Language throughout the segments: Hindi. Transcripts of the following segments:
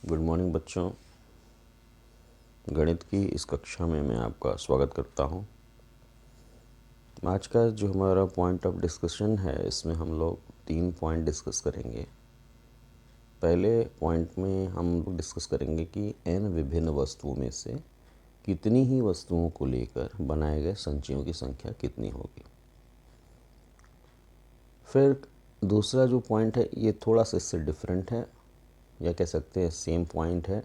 गुड मॉर्निंग बच्चों। गणित की इस कक्षा में मैं आपका स्वागत करता हूं। आज का जो हमारा पॉइंट ऑफ डिस्कशन है, इसमें हम लोग 3 पॉइंट डिस्कस करेंगे। पहले पॉइंट में हम लोग डिस्कस करेंगे कि n विभिन्न वस्तुओं में से कितनी ही वस्तुओं को लेकर बनाए गए संचयों की संख्या कितनी होगी। फिर दूसरा जो पॉइंट है ये थोड़ा सा इससे डिफरेंट है, या कह सकते हैं सेम पॉइंट है,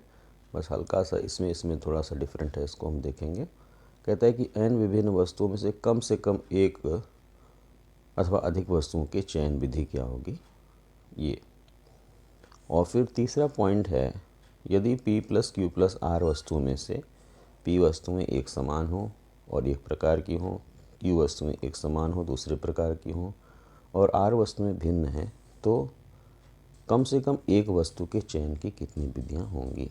बस हल्का सा इसमें थोड़ा सा डिफरेंट है। इसको हम देखेंगे। कहता है कि n विभिन्न वस्तुओं में से कम एक अथवा अधिक वस्तुओं के चयन विधि क्या होगी ये। और फिर तीसरा पॉइंट है, यदि p plus q plus r वस्तुओं में से p वस्तुएं एक समान हो और एक प्रकार की हो, q वस्तुएं एक समान हो दूसरे प्रकार की हो और r वस्तुएं भिन्न हैं, तो कम से कम एक वस्तु के चयन की कितनी विधियां होंगी।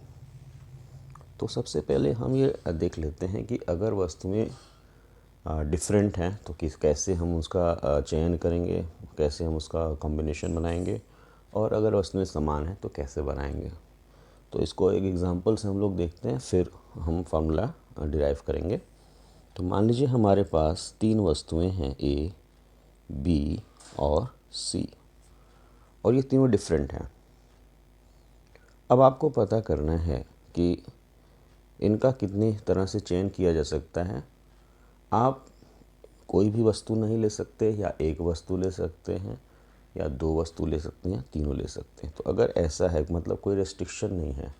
तो सबसे पहले हम ये देख लेते हैं कि अगर वस्तुएं डिफरेंट हैं तो कैसे हम उसका चयन करेंगे, कैसे हम उसका कॉम्बिनेशन बनाएंगे, और अगर वस्तुएं समान हैं तो कैसे बनाएंगे। तो इसको एक एग्जांपल से हम लोग देखते हैं, फिर हम फार्मूला डिराइव करेंगे। तो मान लीजिए हमारे पास 3 वस्तुएं हैं A, B और C, और ये तीनों डिफरेंट हैं। अब आपको पता करना है कि इनका कितनी तरह से चयन किया जा सकता है। आप कोई भी वस्तु नहीं ले सकते, या एक वस्तु ले सकते हैं, या 2 वस्तु ले सकते हैं, या तीनों ले सकते हैं। तो अगर ऐसा है, मतलब कोई रेस्ट्रिक्शन नहीं है,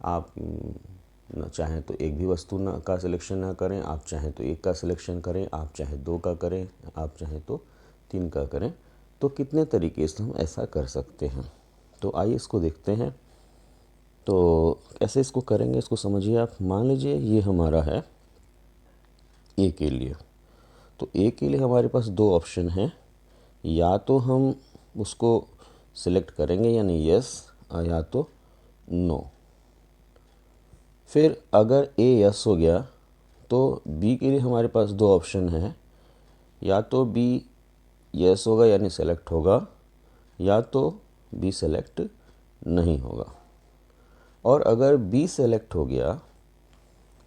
आप न चाहें तो एक भी वस्तु का सिलेक्शन ना करें, आप चाहें तो एक का सिलेक्शन करें, आप चाहें 2 का करें, आप चाहें तो 3 का करें, तो कितने तरीके से हम ऐसा कर सकते हैं। तो आइए इसको देखते हैं। तो कैसे इसको करेंगे, इसको समझिए आप। मान लीजिए ये हमारा है ए के लिए। तो ए के लिए हमारे पास 2 ऑप्शन हैं, या तो हम उसको सिलेक्ट करेंगे यानी यस, या तो नो। फिर अगर ए यस हो गया तो बी के लिए हमारे पास 2 ऑप्शन हैं, या तो बी यस होगा यानी सेलेक्ट होगा, या तो बी सेलेक्ट नहीं होगा। और अगर बी सेलेक्ट हो गया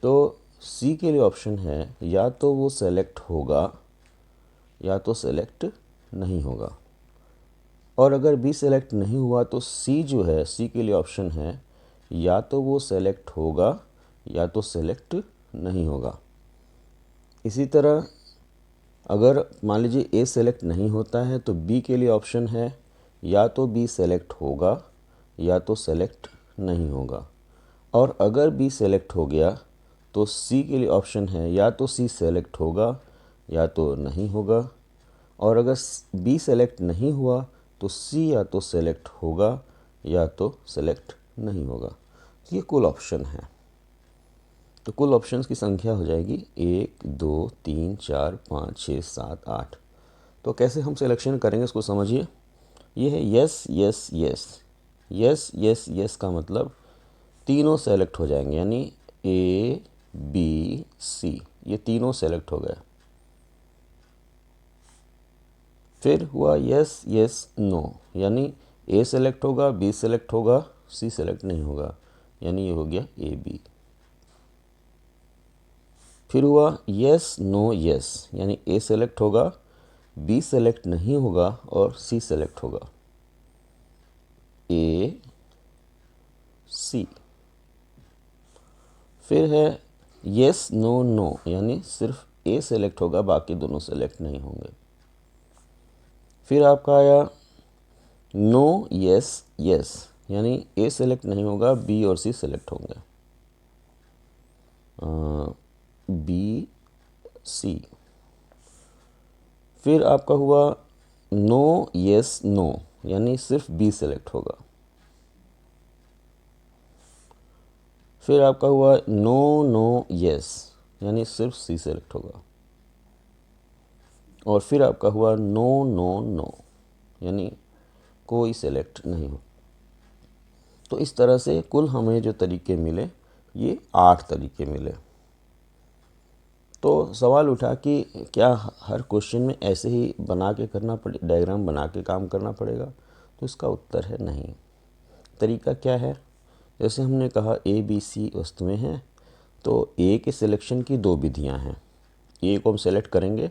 तो सी के लिए ऑप्शन है, या तो वो सेलेक्ट होगा या तो सेलेक्ट नहीं होगा। और अगर बी सेलेक्ट नहीं हुआ तो सी जो है, सी के लिए ऑप्शन है, या तो वो सेलेक्ट होगा या तो सेलेक्ट नहीं होगा। इसी तरह अगर मान लीजिए ए सेलेक्ट नहीं होता है तो बी के लिए ऑप्शन है, या तो बी सेलेक्ट होगा या तो सेलेक्ट नहीं होगा। और अगर बी सेलेक्ट हो गया तो सी के लिए ऑप्शन है, या तो सी सेलेक्ट होगा या तो नहीं होगा। और अगर बी सेलेक्ट नहीं हुआ तो सी या तो सेलेक्ट होगा या तो सेलेक्ट नहीं होगा। ये कुल ऑप्शन है। तो कुल ऑप्शंस की संख्या हो जाएगी 1 2 3 4 5 6 7 8। तो कैसे हम सिलेक्शन करेंगे इसको समझिए। ये है yes yes yes. Yes yes yes का मतलब तीनों सेलेक्ट हो जाएंगे, यानी ए बी सी ये तीनों सेलेक्ट हो गए। फिर हुआ यस यस नो, यानी ए सेलेक्ट होगा, बी सेलेक्ट होगा, सी सेलेक्ट नहीं होगा, यानी ये हो गया ए बी। फिर हुआ यस नो यस, यानी ए सेलेक्ट होगा, बी सेलेक्ट नहीं होगा और सी सेलेक्ट होगा, ए सी। फिर है यस नो नो, यानी सिर्फ ए सेलेक्ट होगा, बाकी दोनों सेलेक्ट नहीं होंगे। फिर आपका आया नो यस यस, यानी ए सेलेक्ट नहीं होगा, बी और सी सेलेक्ट होंगे, बी सी। फिर आपका हुआ नो यस नो, यानी सिर्फ बी सेलेक्ट होगा। फिर आपका हुआ नो नो यस, यानी सिर्फ सी सेलेक्ट होगा। और फिर आपका हुआ नो नो नो, यानी कोई सेलेक्ट नहीं हो। तो इस तरह से कुल हमें जो तरीके मिले ये 8 तरीके मिले। तो सवाल उठा कि क्या हर क्वेश्चन में ऐसे ही बना के करना पड़े, डायग्राम बना के काम करना पड़ेगा। तो इसका उत्तर है नहीं। तरीका क्या है जैसे हमने कहा ए बी सी वस्तुएं हैं, तो ए के सिलेक्शन की दो विधियां हैं। ए को हम सेलेक्ट करेंगे,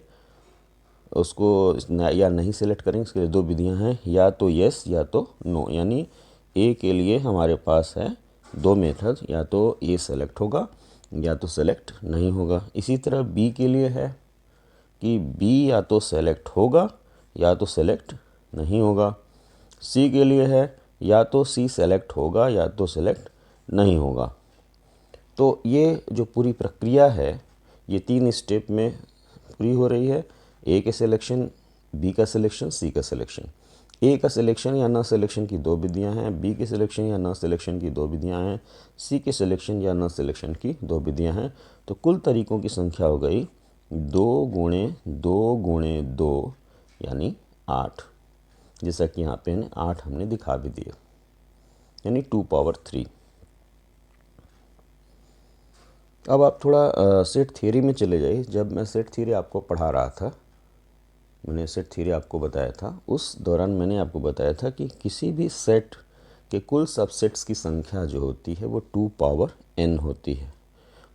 उसको या नहीं सेलेक्ट करेंगे, इसके लिए दो विधियां हैं, या तो यस या तो नो। यानी ए के लिए हमारे पास है दो मेथड, या तो ए सेलेक्ट होगा या तो सेलेक्ट नहीं होगा। इसी तरह बी के लिए है कि बी या तो सेलेक्ट होगा या तो सेलेक्ट नहीं होगा। सी के लिए है या तो सी सेलेक्ट होगा या तो सेलेक्ट नहीं होगा। तो ये जो पूरी प्रक्रिया है ये 3 स्टेप में पूरी हो रही है। ए के सिलेक्शन, बी का सिलेक्शन, सी का सिलेक्शन। ए का सिलेक्शन या न सिलेक्शन की दो विधियां हैं, बी के सिलेक्शन या न सिलेक्शन की दो विधियां हैं, सी के सिलेक्शन या न सिलेक्शन की दो विधियां हैं। तो कुल तरीकों की संख्या हो गई 2 गुणे 2 गुणे 2 यानी 8, जैसा कि यहाँ पे 8 हमने दिखा भी दिए, यानी 2 पावर 3। अब आप थोड़ा सेट थ्योरी में चले जाइए। जब मैं सेट थ्योरी आपको पढ़ा रहा था, मैंने सेट थ्योरी आपको बताया था, उस दौरान मैंने आपको बताया था कि किसी भी सेट के कुल सबसेट्स की संख्या जो होती है वो 2 पावर n होती है।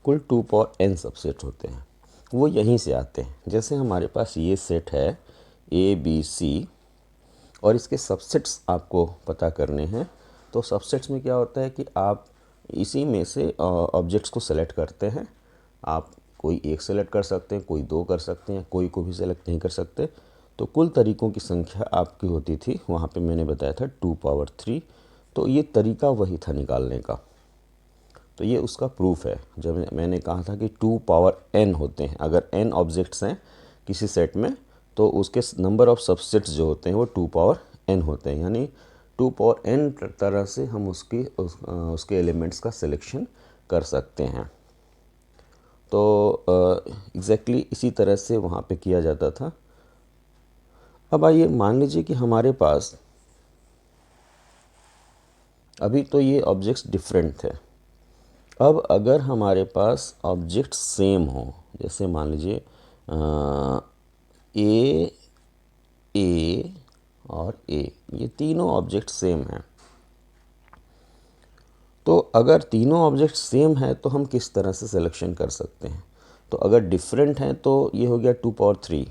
कुल 2 पावर n सबसेट होते हैं, वो यहीं से आते हैं। जैसे हमारे पास ये सेट है ए बी सी और इसके सबसेट्स आपको पता करने हैं। तो सबसेट्स में क्या होता है कि आप इसी में से ऑब्जेक्ट्स को सेलेक्ट करते हैं। आप कोई एक सेलेक्ट कर सकते हैं, कोई दो कर सकते हैं, कोई को भी सेलेक्ट नहीं कर सकते। तो कुल तरीकों की संख्या आपकी होती थी, वहाँ पे मैंने बताया था 2 पावर 3। तो ये तरीका वही था निकालने का। तो ये उसका प्रूफ है। जब मैंने कहा था कि 2 पावर n होते हैं, अगर n ऑब्जेक्ट्स हैं किसी सेट में तो उसके नंबर ऑफ सबसेट्स जो होते हैं वो 2 पावर n होते हैं। यानी 2 पावर n तरह से हम उसके एलिमेंट्स का सिलेक्शन कर सकते हैं। तो एग्जैक्टली इसी तरह से वहाँ पे किया जाता था। अब आइए मान लीजिए कि हमारे पास अभी तो ये ऑब्जेक्ट्स डिफरेंट थे। अब अगर हमारे पास ऑब्जेक्ट सेम हो, जैसे मान लीजिए ए और ए, ये तीनों ऑब्जेक्ट सेम हैं। तो अगर तीनों ऑब्जेक्ट सेम है तो हम किस तरह से सिलेक्शन कर सकते हैं? तो अगर डिफरेंट हैं तो ये हो गया 2 पावर 3,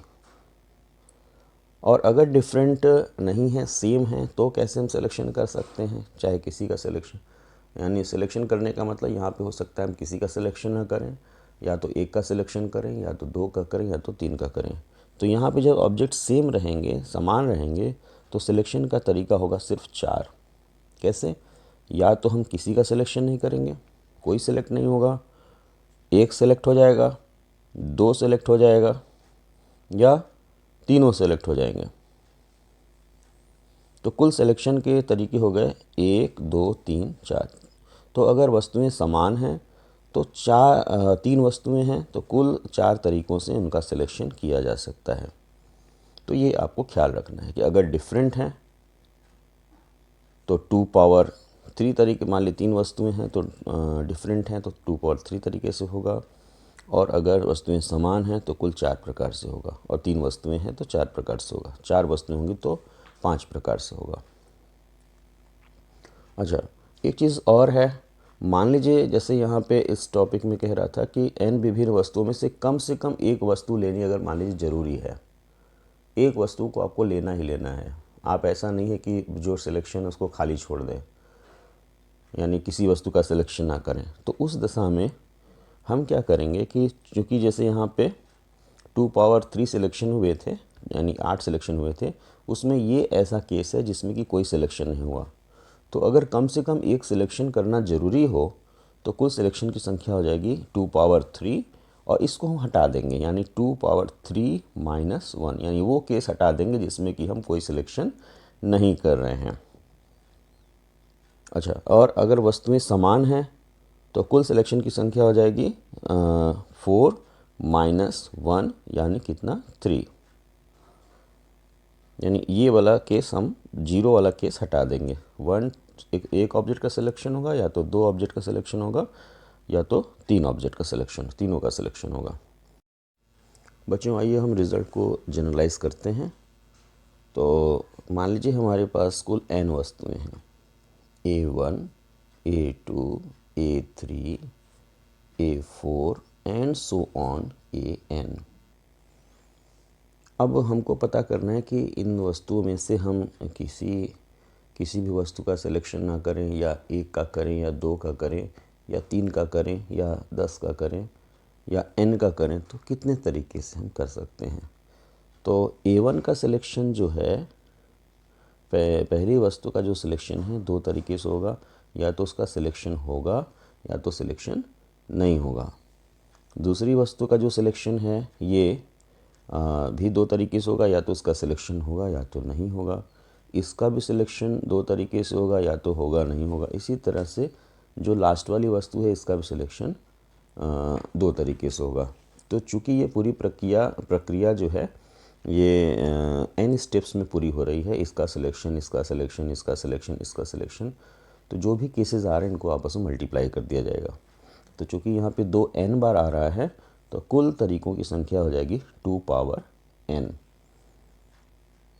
और अगर डिफरेंट नहीं है, सेम है, तो कैसे हम सिलेक्शन कर सकते हैं? चाहे किसी का सिलेक्शन, यानी सिलेक्शन करने का मतलब यहाँ पे हो सकता है हम किसी का सिलेक्शन ना करें, या तो एक का सिलेक्शन करें, या तो दो का करें, या तो तीन का करें। तो यहाँ पे जब ऑब्जेक्ट सेम रहेंगे, समान रहेंगे, तो सिलेक्शन का तरीका होगा सिर्फ 4। कैसे? या तो हम किसी का सिलेक्शन नहीं करेंगे, कोई सिलेक्ट नहीं होगा, एक सेलेक्ट हो जाएगा, दो सेलेक्ट हो जाएगा, या तीनों सेलेक्ट हो जाएंगे। तो कुल सिलेक्शन के तरीके हो गए 1 2 3 4। तो अगर वस्तुएं समान हैं तो 3 वस्तुएं हैं तो कुल 4 तरीक़ों से उनका सिलेक्शन किया जा सकता है। तो ये आपको ख्याल रखना है कि अगर डिफरेंट हैं तो 2 पावर 3 तरीके, मान ली 3 वस्तुएं हैं तो डिफरेंट हैं तो 2 पावर 3 तरीके से होगा, और अगर वस्तुएं समान हैं तो कुल 4 प्रकार से होगा, और 3 वस्तुएं हैं तो 4 प्रकार से होगा, 4 वस्तुएं होंगी तो 5 प्रकार से होगा। अच्छा, एक चीज़ और है। मान लीजिए जैसे यहाँ पे इस टॉपिक में कह रहा था कि n विभिन्न वस्तुओं में से कम एक वस्तु लेनी अगर मान लीजिए ज़रूरी है, एक वस्तु को आपको लेना ही लेना है। आप ऐसा नहीं है कि जो सिलेक्शन है उसको खाली छोड़ दें, यानी किसी वस्तु का सिलेक्शन ना करें। तो उस दशा में हम क्या करेंगे कि चूँकि जैसे यहाँ पे 2 पावर 3 सिलेक्शन हुए थे, यानी 8 सिलेक्शन हुए थे, उसमें ये ऐसा केस है जिसमें कि कोई सिलेक्शन नहीं हुआ। तो अगर कम से कम एक सिलेक्शन करना ज़रूरी हो तो कुल सिलेक्शन की संख्या हो जाएगी 2 पावर 3, और इसको हम हटा देंगे, यानी 2 पावर 3 माइनस 1, यानी वो केस हटा देंगे जिसमें कि हम कोई सिलेक्शन नहीं कर रहे हैं। अच्छा, और अगर वस्तुएं समान हैं तो कुल सिलेक्शन की संख्या हो जाएगी 4 माइनस 1, यानी कितना 3, यानी ये वाला केस हम 0 वाला केस हटा देंगे। एक ऑब्जेक्ट का सिलेक्शन होगा, या तो 2 ऑब्जेक्ट का सिलेक्शन होगा, या तो 3 ऑब्जेक्ट का सिलेक्शन, तीनों का सिलेक्शन होगा। बच्चों आइए हम रिज़ल्ट को जनरलाइज करते हैं। तो मान लीजिए हमारे पास कुल n वस्तुएं हैं, A1 A2, A3, A4 and so on AN। अब हमको पता करना है कि इन वस्तुओं में से हम किसी भी वस्तु का सिलेक्शन ना करें, या 1 का करें या 2 का करें या 3 का करें या 10 का करें या n का करें, तो कितने तरीके से हम कर सकते हैं। तो A1 का सिलेक्शन जो है, पहली वस्तु का जो सिलेक्शन है 2 तरीके से होगा, या तो उसका सिलेक्शन होगा या तो सिलेक्शन नहीं होगा। दूसरी वस्तु का जो सिलेक्शन है ये भी 2 तरीके से होगा, या तो उसका सिलेक्शन होगा या तो नहीं होगा। इसका भी सिलेक्शन 2 तरीके से होगा, या तो होगा नहीं होगा। इसी तरह से जो लास्ट वाली वस्तु है इसका भी सिलेक्शन 2 तरीके से होगा। तो चूँकि ये पूरी प्रक्रिया जो है ये n स्टेप्स में पूरी हो रही है, इसका सिलेक्शन, इसका सिलेक्शन, इसका सिलेक्शन, इसका सिलेक्शन, तो जो भी केसेस आ रहे हैं इनको आपस में मल्टीप्लाई कर दिया जाएगा। तो चूँकि यहाँ पे 2n बार आ रहा है तो कुल तरीकों की संख्या हो जाएगी 2 पावर n।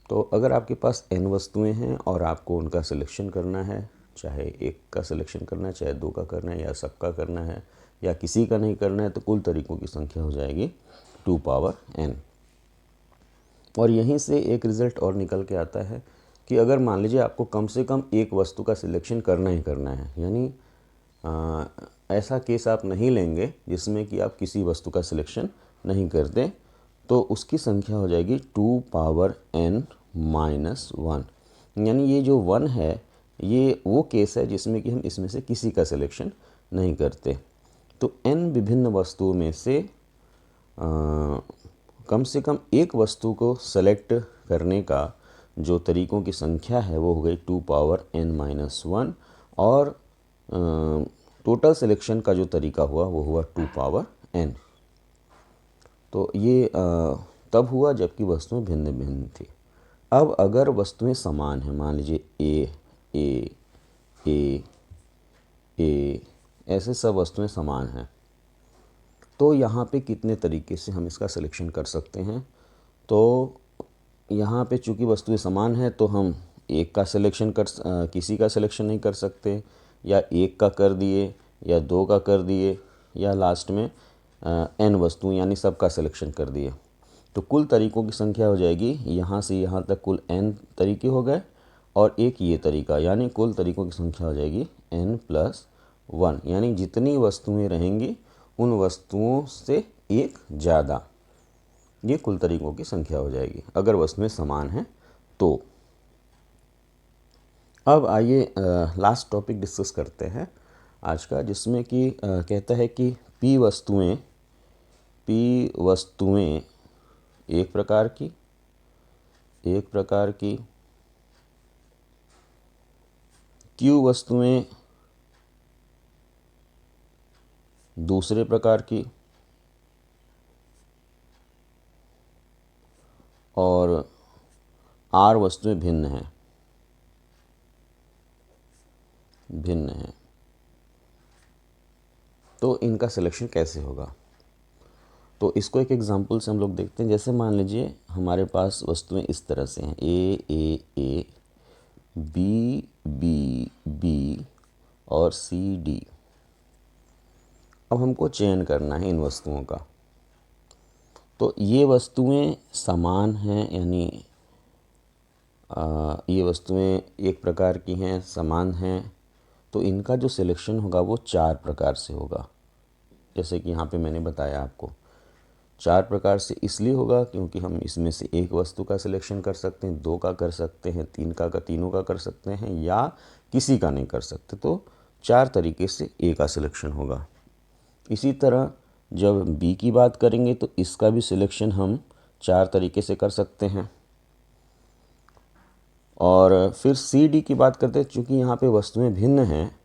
तो अगर आपके पास n वस्तुएं हैं और आपको उनका सिलेक्शन करना है, चाहे 1 का सिलेक्शन करना है, चाहे 2 का करना है, या सबका करना है, या किसी का नहीं करना है, तो कुल तरीकों की संख्या हो जाएगी 2 पावर n। और यहीं से एक रिज़ल्ट और निकल के आता है कि अगर मान लीजिए आपको कम से कम एक वस्तु का सिलेक्शन करना ही करना है, यानी ऐसा केस आप नहीं लेंगे जिसमें कि आप किसी वस्तु का सिलेक्शन नहीं करते, तो उसकी संख्या हो जाएगी 2 पावर n माइनस 1। यानी ये जो 1 है ये वो केस है जिसमें कि हम इसमें से किसी का सिलेक्शन नहीं करते। तो n विभिन्न वस्तुओं में से कम से कम एक वस्तु को सेलेक्ट करने का जो तरीकों की संख्या है वो हो गई 2 पावर n माइनस 1, और टोटल सिलेक्शन का जो तरीका हुआ वो हुआ 2 पावर n। तो ये तब हुआ जबकि वस्तुएं भिन्न भिन्न थी। अब अगर वस्तुएं समान हैं, मान लीजिए A ऐसे सब वस्तुएं समान हैं, तो यहाँ पे कितने तरीके से हम इसका सिलेक्शन कर सकते हैं। तो यहाँ पे चूँकि वस्तुएं समान हैं तो हम एक का सिलेक्शन किसी का सिलेक्शन नहीं कर सकते, या 1 का कर दिए या 2 का कर दिए, या लास्ट में n वस्तुएं यानी सब का सिलेक्शन कर दिए। तो कुल तरीकों की संख्या हो जाएगी, यहाँ से यहाँ तक कुल n तरीके हो गए और एक ये तरीका, यानी कुल तरीकों की संख्या हो जाएगी n प्लस 1। यानी जितनी वस्तुएं रहेंगी उन वस्तुओं से एक ज़्यादा, ये कुल तरीकों की संख्या हो जाएगी अगर वस्तुएं समान हैं तो। अब आइए लास्ट टॉपिक डिस्कस करते हैं आज का, जिसमें कि कहता है कि p वस्तुएं एक प्रकार की, q वस्तुएं दूसरे प्रकार की, और r वस्तुएं भिन्न हैं। तो इनका सिलेक्शन कैसे होगा, तो इसको एक एग्जांपल से हम लोग देखते हैं। जैसे मान लीजिए हमारे पास वस्तुएं इस तरह से हैं, A, B और CD। अब हमको चयन करना है इन वस्तुओं का। तो ये वस्तुएं समान हैं, यानी ये वस्तुएं एक प्रकार की हैं, समान हैं, तो इनका जो सिलेक्शन होगा वो 4 प्रकार से होगा। जैसे कि यहाँ पे मैंने बताया आपको 4 प्रकार से इसलिए होगा क्योंकि हम इसमें से एक वस्तु का सिलेक्शन कर सकते हैं, 2 का कर सकते हैं, 3 का तीनों का कर सकते हैं, या किसी का नहीं कर सकते। तो 4 तरीके से A का सिलेक्शन होगा। इसी तरह जब B की बात करेंगे तो इसका भी सिलेक्शन हम 4 तरीके से कर सकते हैं। और फिर CD की बात करते हैं, चूँकि यहाँ पे वस्तुएं भिन्न हैं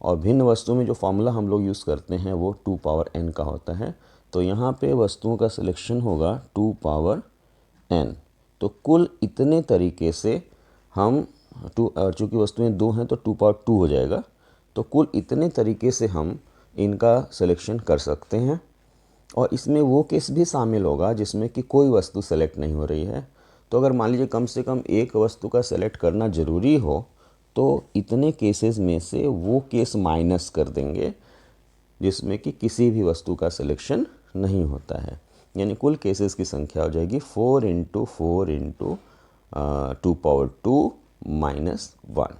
और भिन्न वस्तुओं में जो फॉर्मूला हम लोग यूज़ करते हैं वो 2 पावर n का होता है, तो यहाँ पे वस्तुओं का सिलेक्शन होगा 2 पावर n। तो कुल इतने तरीके से हम चूँकि वस्तुएं 2 हैं तो 2 पावर 2 हो जाएगा, तो कुल इतने तरीके से हम इनका सिलेक्शन कर सकते हैं। और इसमें वो केस भी शामिल होगा जिसमें कि कोई वस्तु सेलेक्ट नहीं हो रही है। तो अगर मान लीजिए कम से कम एक वस्तु का सेलेक्ट करना ज़रूरी हो तो इतने केसेस में से वो केस माइनस कर देंगे जिसमें कि किसी भी वस्तु का सिलेक्शन नहीं होता है, यानी कुल केसेस की संख्या हो जाएगी 4 इंटू 4 इंटू 2⁻2 -1।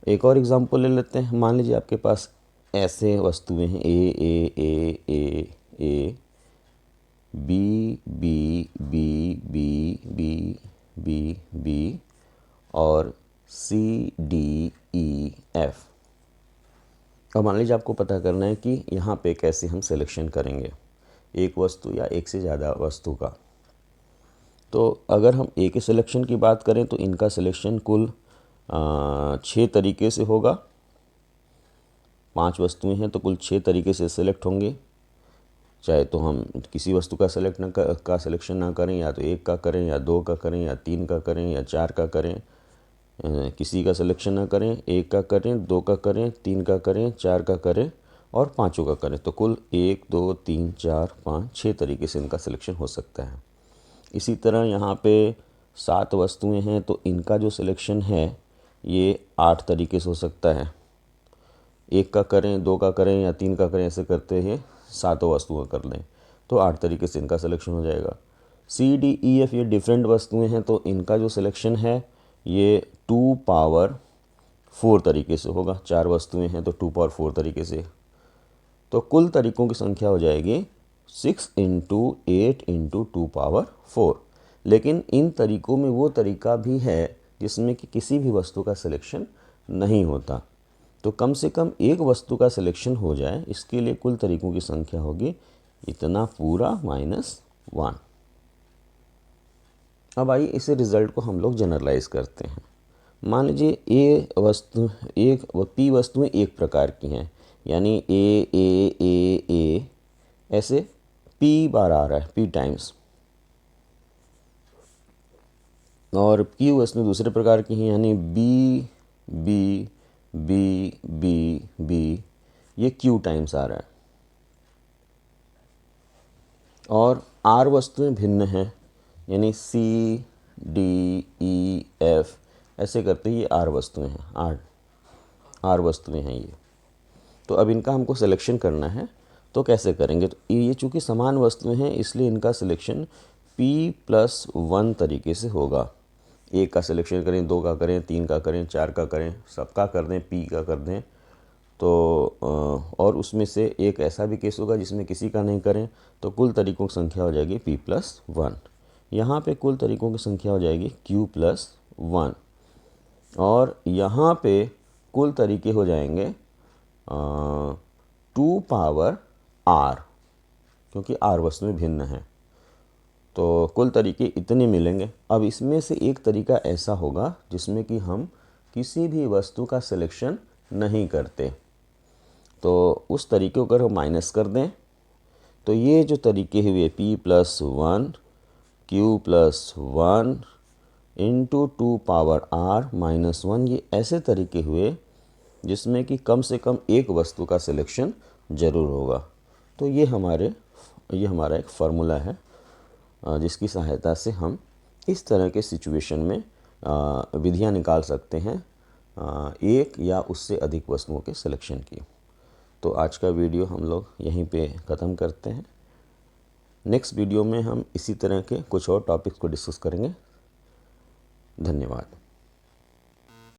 एक और एग्जांपल ले लेते हैं। मान लीजिए आपके पास ऐसे वस्तुएं हैं A B B B B B B B और सी डी ई एफ। अब मान लीजिए आपको पता करना है कि यहाँ पे कैसे हम सिलेक्शन करेंगे एक वस्तु या एक से ज़्यादा वस्तु का। तो अगर हम ए के सिलेक्शन की बात करें तो इनका सिलेक्शन कुल 6 तरीके से होगा। 5 वस्तुएं हैं तो कुल 6 तरीके से सिलेक्ट होंगे। चाहे तो हम किसी वस्तु का सिलेक्शन ना करें, या तो 1 का करें या 2 का करें या 3 का करें या 4 का करें। किसी का सिलेक्शन ना करें, 1 का करें, 2 का करें, 3 का करें, 4 का करें और 5 का करें। तो कुल 1 2 3 4 5 6 तरीके से इनका सिलेक्शन हो सकता है। इसी तरह यहाँ पे 7 वस्तुएं हैं तो इनका जो सिलेक्शन है ये 8 तरीके से हो सकता है। 1 का करें, 2 का करें या 3 का करें, ऐसे करते हुए 7 वस्तुएं कर लें तो 8 तरीके से इनका सिलेक्शन हो जाएगा। सी डी ई एफ ये डिफरेंट वस्तुएं हैं तो इनका जो सिलेक्शन है ये 2⁻4 तरीके से होगा। 4 वस्तुएं हैं तो 2⁻4 तरीके से। तो कुल तरीकों की संख्या हो जाएगी 6 इंटू 8 इंटू 2⁻4। लेकिन इन तरीकों में वो तरीका भी है जिसमें कि किसी भी वस्तु का सिलेक्शन नहीं होता। तो कम से कम एक वस्तु का सिलेक्शन हो जाए, इसके लिए कुल तरीकों की संख्या होगी इतना पूरा -1। अब आइए इसे रिज़ल्ट को हम लोग जनरलाइज करते हैं। मान लीजिए पी वस्तुएं एक प्रकार की हैं, यानी ए ऐसे पी बार आ रहा है, पी टाइम्स। और क्यू वस्तुएं दूसरे प्रकार की हैं, यानी B B B B B, ये क्यू टाइम्स आ रहा है। और आर वस्तुएं भिन्न हैं, यानी सी डी ई एफ ऐसे करते ये आर वस्तुएं हैं, आर वस्तुएं हैं ये। तो अब इनका हमको सिलेक्शन करना है तो कैसे करेंगे? तो ये चूँकि समान वस्तुएं हैं इसलिए इनका सिलेक्शन P+1 तरीके से होगा। 1 का सिलेक्शन करें, 2 का करें, 3 का करें, 4 का करें, सबका कर दें, P का कर दें। तो और उसमें से एक ऐसा भी केस होगा जिसमें किसी का नहीं करें, तो कुल तरीकों की संख्या हो जाएगी P+1। यहाँ पे कुल तरीकों की संख्या हो जाएगी Q+1। और यहाँ पे कुल तरीके हो जाएंगे 2⁻R, क्योंकि R वस्तुएं भिन्न हैं। तो कुल तरीके इतने मिलेंगे। अब इसमें से एक तरीका ऐसा होगा जिसमें कि हम किसी भी वस्तु का सिलेक्शन नहीं करते। तो उस तरीके को अगर हम माइनस कर दें तो ये जो तरीके हुए P+1 Q+1 इंटू 2⁻R -1, ये ऐसे तरीके हुए जिसमें कि कम से कम एक वस्तु का सिलेक्शन ज़रूर होगा। तो ये हमारा एक फार्मूला है जिसकी सहायता से हम इस तरह के सिचुएशन में विधियां निकाल सकते हैं एक या उससे अधिक वस्तुओं के सिलेक्शन की। तो आज का वीडियो हम लोग यहीं पे ख़त्म करते हैं। नेक्स्ट वीडियो में हम इसी तरह के कुछ और टॉपिक्स को डिस्कस करेंगे। धन्यवाद।